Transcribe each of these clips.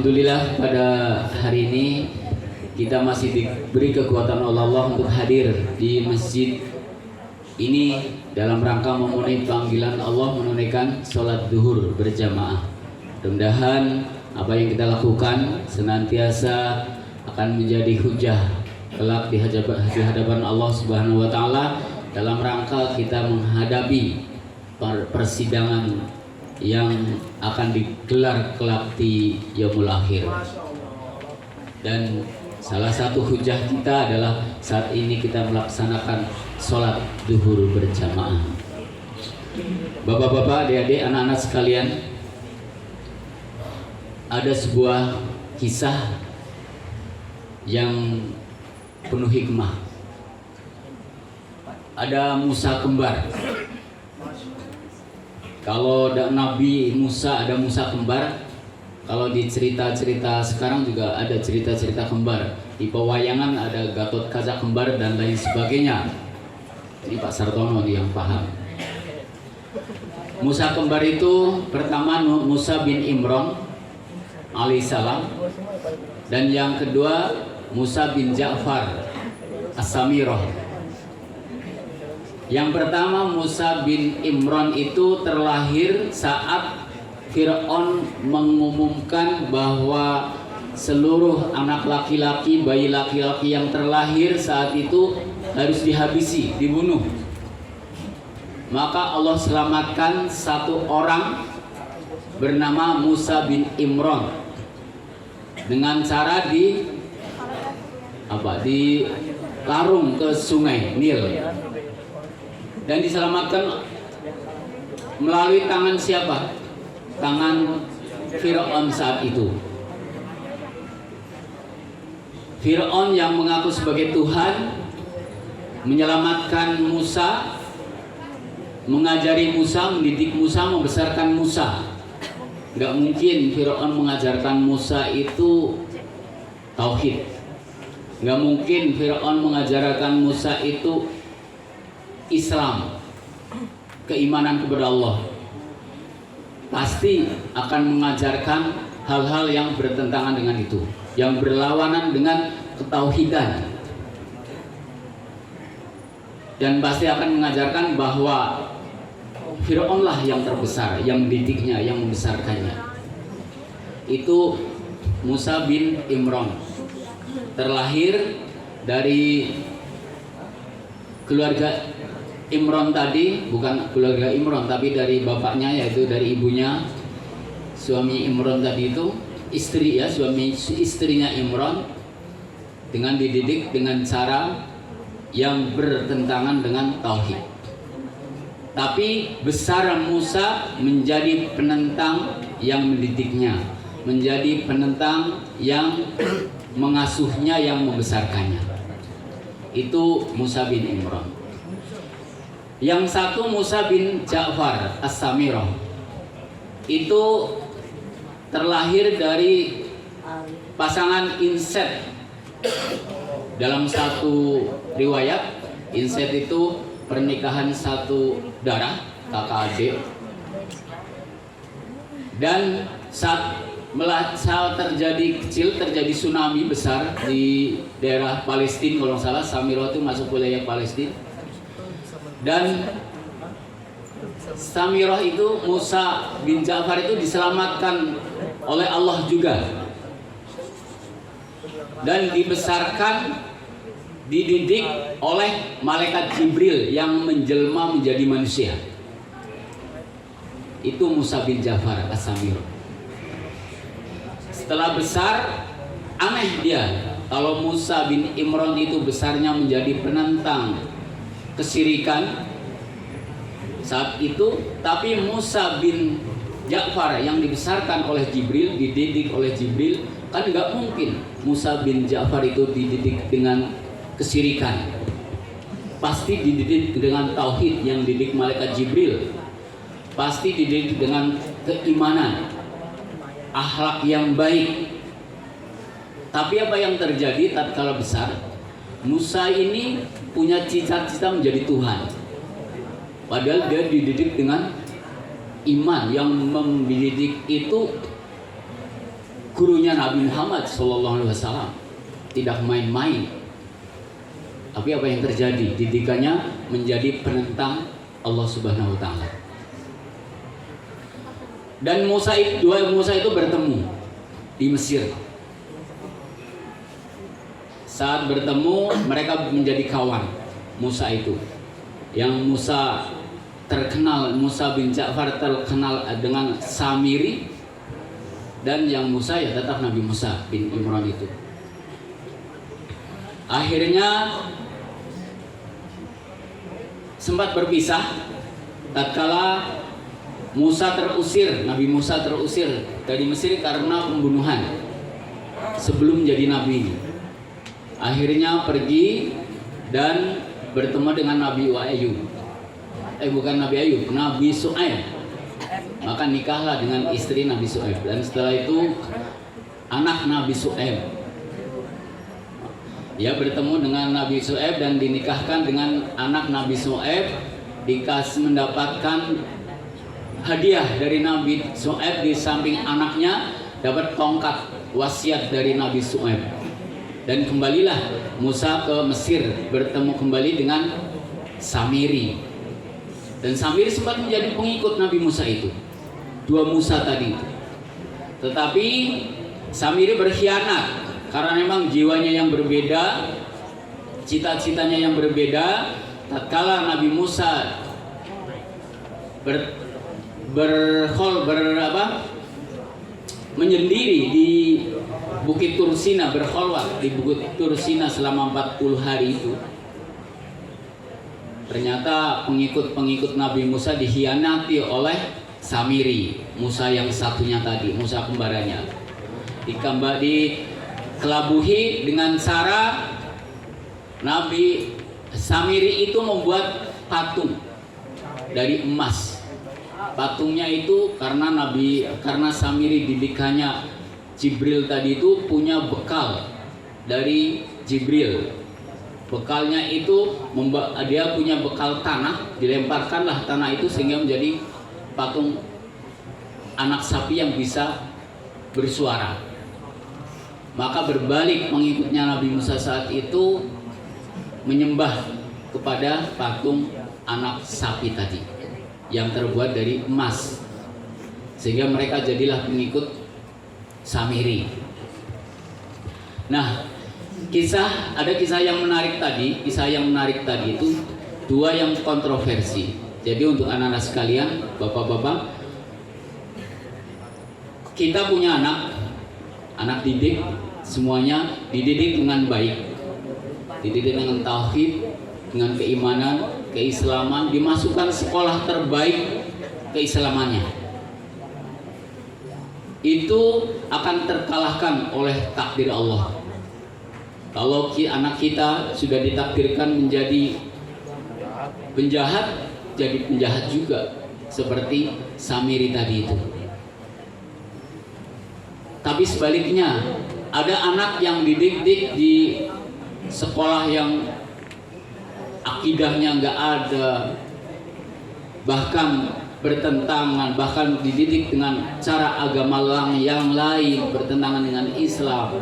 Alhamdulillah pada hari ini kita masih diberi kekuatan oleh Allah untuk hadir di masjid ini dalam rangka memenuhi panggilan Allah menunaikan sholat duhur berjamaah. Mudah-mudahan apa yang kita lakukan senantiasa akan menjadi hujah kelak di hadapan Allah Subhanahu wa Ta'ala dalam rangka kita menghadapi persidangan yang akan digelar kelak di yaumul akhir. Dan salah satu hujah kita adalah saat ini kita melaksanakan sholat duhur berjamaah. Bapak-bapak, adik-adik, anak-anak sekalian, ada sebuah kisah yang penuh hikmah. Ada Musa kembar. Kalau ada Nabi Musa, ada Musa kembar. Kalau di cerita-cerita sekarang juga ada cerita-cerita kembar. Di pewayangan ada Gatot Kaca kembar dan lain sebagainya. Ini Pak Sartono yang paham. Musa kembar itu pertama Musa bin Imran alaihissalam, dan yang kedua Musa bin Ja'far As-Samirah. Yang pertama Musa bin Imran itu terlahir saat Fir'aun mengumumkan bahwa seluruh anak laki-laki, bayi laki-laki yang terlahir saat itu harus dihabisi, dibunuh. Maka Allah selamatkan satu orang bernama Musa bin Imran dengan cara dilarung ke sungai Nil. Dan diselamatkan melalui tangan siapa? Tangan Fir'aun saat itu. Fir'aun yang mengaku sebagai Tuhan menyelamatkan Musa, mengajari Musa, mendidik Musa, membesarkan Musa. Gak mungkin Fir'aun mengajarkan Musa itu tauhid. Gak mungkin Fir'aun mengajarkan Musa itu Islam, keimanan kepada Allah. Pasti akan mengajarkan hal-hal yang bertentangan dengan itu, yang berlawanan dengan ketauhidan. Dan pasti akan mengajarkan bahwa Fir'aunlah yang terbesar, yang mendidiknya, yang membesarkannya. Itu Musa bin Imran, terlahir dari keluarga Imran tadi, bukan keluarga Imran tapi dari bapaknya, yaitu dari ibunya. Suami Imran tadi itu istri, ya, suami istrinya Imran, dengan dididik dengan cara yang bertentangan dengan tauhid. Tapi besar Musa menjadi penentang yang mendidiknya, menjadi penentang yang mengasuhnya, yang membesarkannya. Itu Musa bin Imran. Yang satu Musa bin Ja'far As-Samirah, itu terlahir dari pasangan inset. Dalam satu riwayat, inset itu pernikahan satu darah, kakak adik. Dan saat terjadi tsunami besar di daerah Palestina, kalau salah Samirah itu masuk wilayah Palestina. Dan Samirah itu, Musa bin Ja'far itu diselamatkan oleh Allah juga, dan dibesarkan, dididik oleh malaikat Jibril yang menjelma menjadi manusia. Itu Musa bin Ja'far As-Samirah. Setelah besar, aneh dia. Kalau Musa bin Imran itu besarnya menjadi penentang kesyirikan saat itu, tapi Musa bin Ja'far yang dibesarkan oleh Jibril, dididik oleh Jibril, kan nggak mungkin Musa bin Ja'far itu dididik dengan kesyirikan. Pasti dididik dengan tauhid yang dididik malaikat Jibril. Pasti dididik dengan keimanan, akhlak yang baik. Tapi apa yang terjadi tatkala besar? Musa ini punya cita-cita menjadi Tuhan. Padahal dia dididik dengan iman. Yang mendidik itu gurunya Nabi Muhammad SAW, tidak main-main. Tapi apa yang terjadi? Didikannya menjadi penentang Allah Subhanahu wa taala. Dan dua Musa itu bertemu di Mesir. Saat bertemu, mereka menjadi kawan. Musa itu, yang Musa terkenal, Musa bin Ja'far terkenal dengan Samiri, dan yang Musa ya tetap Nabi Musa bin Imran itu. Akhirnya sempat berpisah tatkala Musa terusir, Nabi Musa terusir dari Mesir karena pembunuhan sebelum jadi nabi. Akhirnya pergi dan bertemu dengan Nabi Ayub. Bukan Nabi Ayub, Nabi Shu'aib. Maka nikahlah dengan istri Nabi Shu'aib, dan setelah itu anak Nabi Shu'aib. Dia bertemu dengan Nabi Shu'aib dan dinikahkan dengan anak Nabi Shu'aib, dikasih mendapatkan hadiah dari Nabi Shu'aib. Di samping anaknya dapat tongkat wasiat dari Nabi Shu'aib. Dan kembalilah Musa ke Mesir, bertemu kembali dengan Samiri. Dan Samiri sempat menjadi pengikut Nabi Musa itu, dua Musa tadi itu. Tetapi Samiri berkhianat karena memang jiwanya yang berbeda, cita-citanya yang berbeda. Tatkala Nabi Musa menyendiri di Bukit Tursina, berkholwat di Bukit Tursina selama 40 hari itu, ternyata pengikut-pengikut Nabi Musa dikhianati oleh Samiri, Musa yang satunya tadi, Musa kembarannya. Dikelabuhi dengan cara Nabi Samiri itu membuat patung dari emas. Patungnya itu karena Samiri didikannya Jibril tadi itu punya bekal dari Jibril. Bekalnya itu dia punya bekal tanah, dilemparkanlah tanah itu sehingga menjadi patung anak sapi yang bisa bersuara. Maka berbalik pengikutnya Nabi Musa saat itu menyembah kepada patung anak sapi tadi yang terbuat dari emas, sehingga mereka jadilah pengikut Samiri. Nah, ada kisah yang menarik tadi. Kisah yang menarik tadi itu dua yang kontroversi. Jadi untuk anak-anak sekalian, bapak-bapak, kita punya anak didik, semuanya dididik dengan baik, dididik dengan tauhid, dengan keimanan, keislaman, dimasukkan sekolah terbaik keislamannya. Itu akan terkalahkan oleh takdir Allah. Kalau anak kita sudah ditakdirkan menjadi penjahat, jadi penjahat juga, seperti Samiri tadi itu. Tapi sebaliknya, ada anak yang dididik di sekolah yang akidahnya nggak ada, bahkan bertentangan, bahkan dididik dengan cara agama yang lain, bertentangan dengan Islam,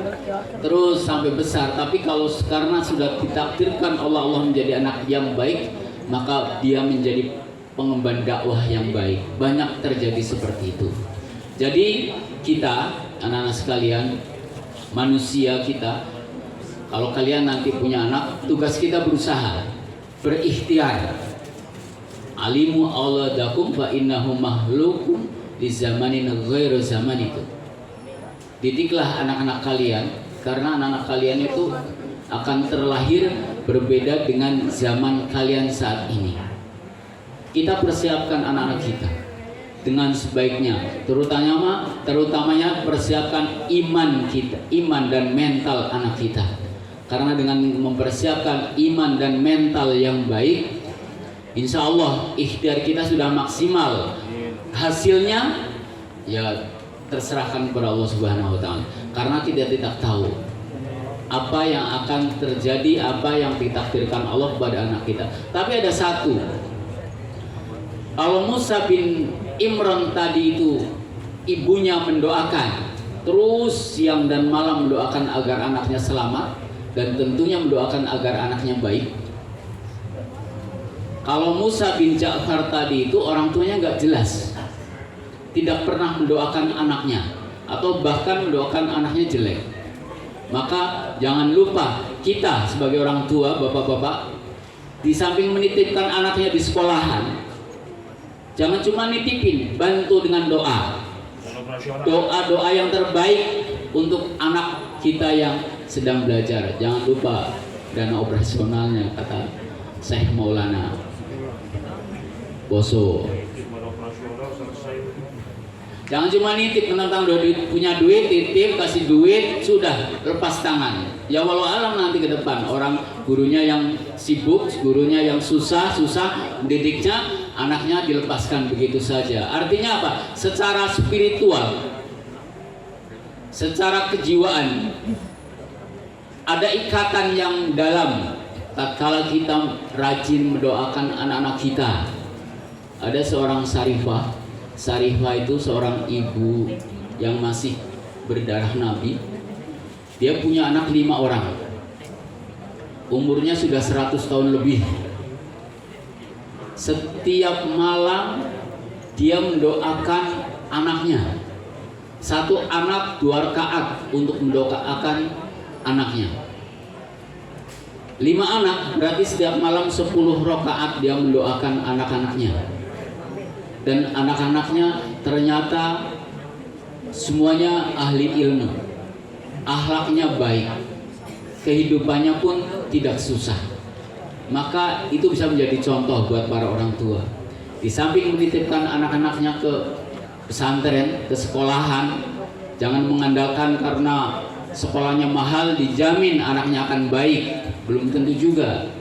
terus sampai besar. Tapi kalau karena sudah ditakdirkan Allah menjadi anak yang baik, maka dia menjadi pengemban dakwah yang baik. Banyak terjadi seperti itu. Jadi kita, anak-anak sekalian, manusia kita, kalau kalian nanti punya anak, tugas kita berusaha, berikhtiar. Alimu auladakum fa innahum mahlukum di zamanin ghairu zamanikum. Didiklah anak-anak kalian, karena anak-anak kalian itu akan terlahir berbeda dengan zaman kalian saat ini. Kita persiapkan anak-anak kita dengan sebaiknya, terutamanya persiapkan iman kita, iman dan mental anak kita. Karena dengan mempersiapkan iman dan mental yang baik, insya Allah ikhtiar kita sudah maksimal. Hasilnya ya terserahkan kepada Allah Subhanahu wa taala. Karena kita tidak tahu apa yang akan terjadi, apa yang ditakdirkan Allah kepada anak kita. Tapi ada satu. Kalau Musa bin Imran tadi itu ibunya mendoakan terus siang dan malam mendoakan agar anaknya selamat dan tentunya mendoakan agar anaknya baik. Kalau Musa bin Ja'far tadi itu orang tuanya nggak jelas, tidak pernah mendoakan anaknya atau bahkan mendoakan anaknya jelek. Maka jangan lupa kita sebagai orang tua, bapak-bapak, di samping menitipkan anaknya di sekolahan, jangan cuma nitipin, bantu dengan doa. Doa-doa yang terbaik untuk anak kita yang sedang belajar. Jangan lupa dana operasionalnya, kata Syekh Maulana Boso. Jangan cuma nitip, menentang punya duit, titip, kasih duit, sudah lepas tangan. Ya walau alam nanti ke depan orang gurunya yang sibuk, gurunya yang susah mendidiknya, anaknya dilepaskan begitu saja. Artinya apa? Secara spiritual, secara kejiwaan, ada ikatan yang dalam. Tatkala kita rajin mendoakan anak-anak kita. Ada seorang Sarifah itu seorang ibu yang masih berdarah Nabi. Dia punya anak 5 orang. Umurnya sudah 100 tahun lebih. Setiap malam dia mendoakan anaknya. Satu anak 2 rakaat untuk mendoakan anaknya. 5 anak berarti setiap malam 10 rakaat dia mendoakan anak-anaknya. Dan anak-anaknya ternyata semuanya ahli ilmu, akhlaknya baik, kehidupannya pun tidak susah. Maka itu bisa menjadi contoh buat para orang tua. Di samping menitipkan anak-anaknya ke pesantren, ke sekolahan, jangan mengandalkan karena sekolahnya mahal dijamin anaknya akan baik, belum tentu juga.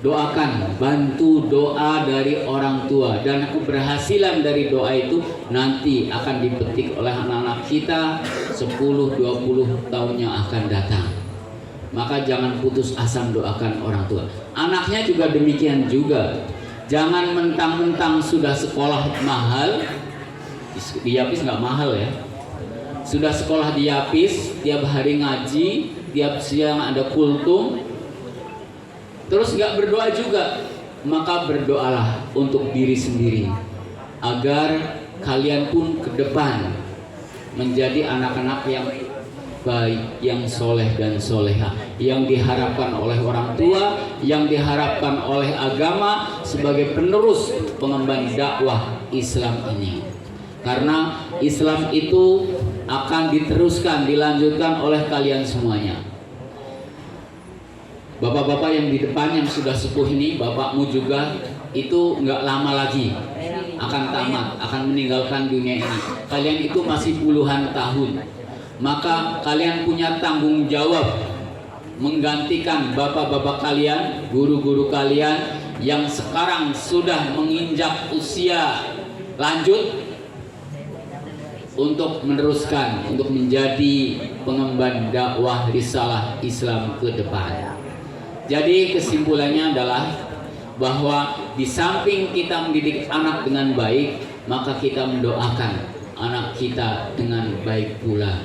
Doakan, bantu doa dari orang tua, dan keberhasilan dari doa itu nanti akan dipetik oleh anak-anak kita 10-20 tahun yang akan datang. Maka jangan putus asa doakan orang tua. Anaknya juga demikian juga. Jangan mentang-mentang sudah sekolah mahal, di Yapis nggak mahal ya. Sudah sekolah di Yapis, tiap hari ngaji, tiap siang ada kultum, terus nggak berdoa juga. Maka berdoalah untuk diri sendiri agar kalian pun ke depan menjadi anak-anak yang baik, yang soleh dan soleha, yang diharapkan oleh orang tua, yang diharapkan oleh agama sebagai penerus pengemban dakwah Islam ini. Karena Islam itu akan diteruskan, dilanjutkan oleh kalian semuanya. Bapak-bapak yang di depan yang sudah sepuh ini, bapakmu juga itu nggak lama lagi akan tamat, akan meninggalkan dunia ini. Kalian itu masih puluhan tahun, maka kalian punya tanggung jawab menggantikan bapak-bapak kalian, guru-guru kalian yang sekarang sudah menginjak usia lanjut, untuk meneruskan, untuk menjadi pengemban dakwah risalah Islam ke depan. Jadi kesimpulannya adalah bahwa di samping kita mendidik anak dengan baik, maka kita mendoakan anak kita dengan baik pula.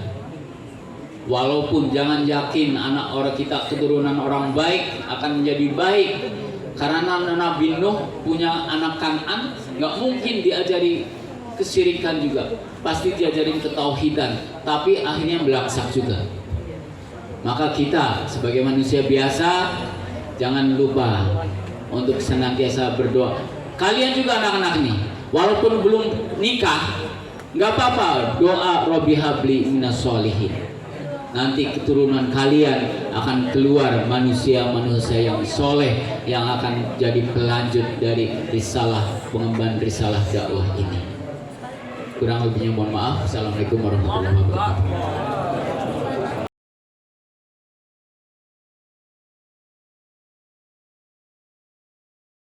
Walaupun jangan yakin anak orang kita keturunan orang baik akan menjadi baik, karena Nabi Nuh punya anak Kan'an, nggak mungkin diajari kesyirikan juga, pasti diajarin ketauhidan, tapi akhirnya belaksak juga. Maka kita sebagai manusia biasa jangan lupa untuk senantiasa berdoa. Kalian juga anak-anak nih, walaupun belum nikah, nggak apa-apa, doa Robbi habli minas sholihin. Nanti keturunan kalian akan keluar manusia-manusia yang soleh, yang akan jadi pelanjut dari risalah, pengemban risalah dakwah ini. Kurang lebihnya mohon maaf. Assalamualaikum warahmatullahi wabarakatuh.